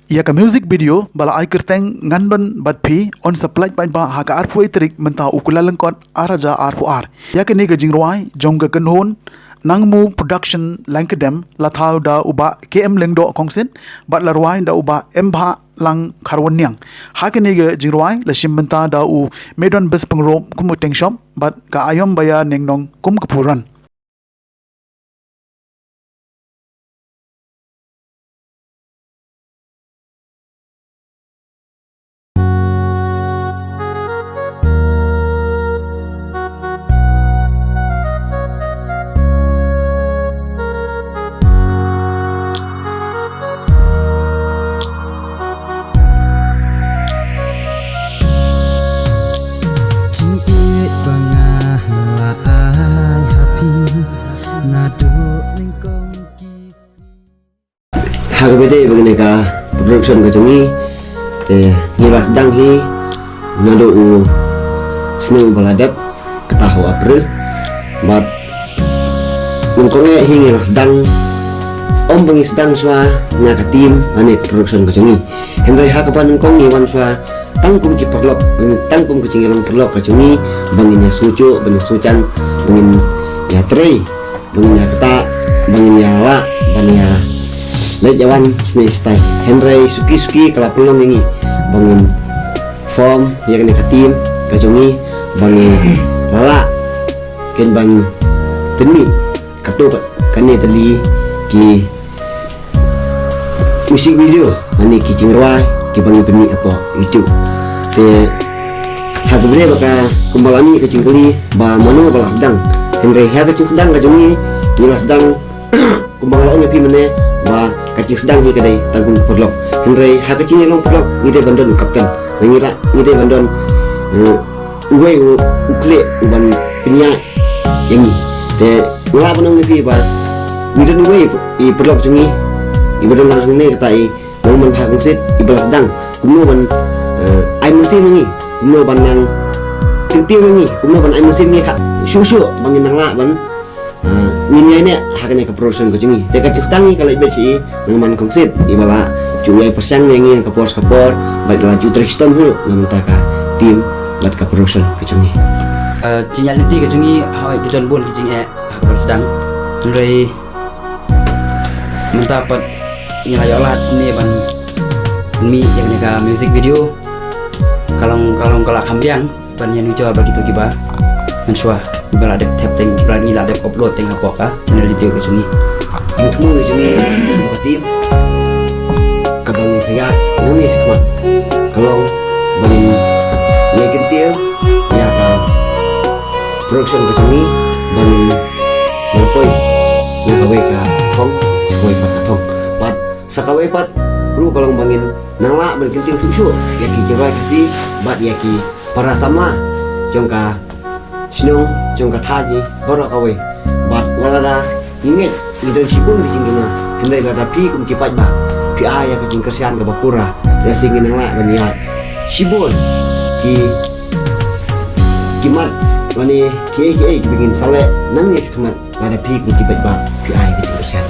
ia ka music video bala ai kerteng nganban bat phi on supply pa ba ha ka arpu itrik menta ukula lengkot araja arpu ar ia ka ni ka jingruai jong ka kanhon nangmu production langkedem lathau da uba km lengdo kongsin bat larwai da uba embha lang kharwanyang ha ka ni ka jingruai la shimmenta da u medon bes pengrom kumu tengshom bat ka ayom baya nengnong kum kapuran Hagbede begini ka production ka jungi te ngilas dang hi nado u snew baladep ketahu April bat mengkonge hi ngilas dang om bengi sedang swa nya ka tim ane production ka jungi hendai ha kapan kong ni wan swa tangkum ki perlok tangkum ki cingilang perlok ka jungi banginya sucu bangin sucan bangin ya trei bangin ya keta bangin ya la bangin Let jawan sini style Henry suki kalau pelong ini bangin form ya kena katim kacungi bangin lala ken bang peni kato kani tali ki musik video ani ki cingrawai ki bangin peni apa YouTube te hak bere baka kumbalami ke cingkeli ba manu bala sedang Henry ha ke sedang kacungi ni sedang kumbalong pi mene ba kacing sedang ni kedai tanggung perlok Henry ha kacing elong perlok ngide bandon kapten ngira ngide bandon uwe ukle uban pinya yangi te ula banong ni ba ngide uwe I perlok jungi ibadon lang ne katai nang man ha kungsit ibalas sedang kumno ban ai musim ni kumno ban nang tintiu ni kumno ban ai musim ni ka susu bangin nang la ban ini ne hakane ka production ko jungi te ka cikstangi kalau ibe ci nang man kongsit ibala cuai persiang yang ka pos kapor baik laju Tristan dulu nang ka tim bat ka production ko jungi cinya nanti ka jungi hawai bidon bon ki jinge hak sedang tunrai mendapat nilai olat ni ban mi yang ka music video kalau kambiang ban yang coba begitu kiba mensua bala ada tap teng bala ni ada upload teng apa ka channel itu ke sini untuk ke sini tim kabang saya nami sekma kalau bangin ya kentil ya ka production ke sini bangin mangkoi ya kawe ka thong koi pat thong pat sakawe pat lu kalau bangin nala berkentil susu ya ki jawai kasih bat ya ki para sama jongka Sinong jong kataji baru kawe bat walada inget ngidon sipun di singduna hendai lada pi kum kipat ba pi aya ke jing kersian ke bapura ya singin nang la baniat sibun kimat lani ki bikin sale nang ni kemat lada pi kum kipat ba pi aya ke jing kersian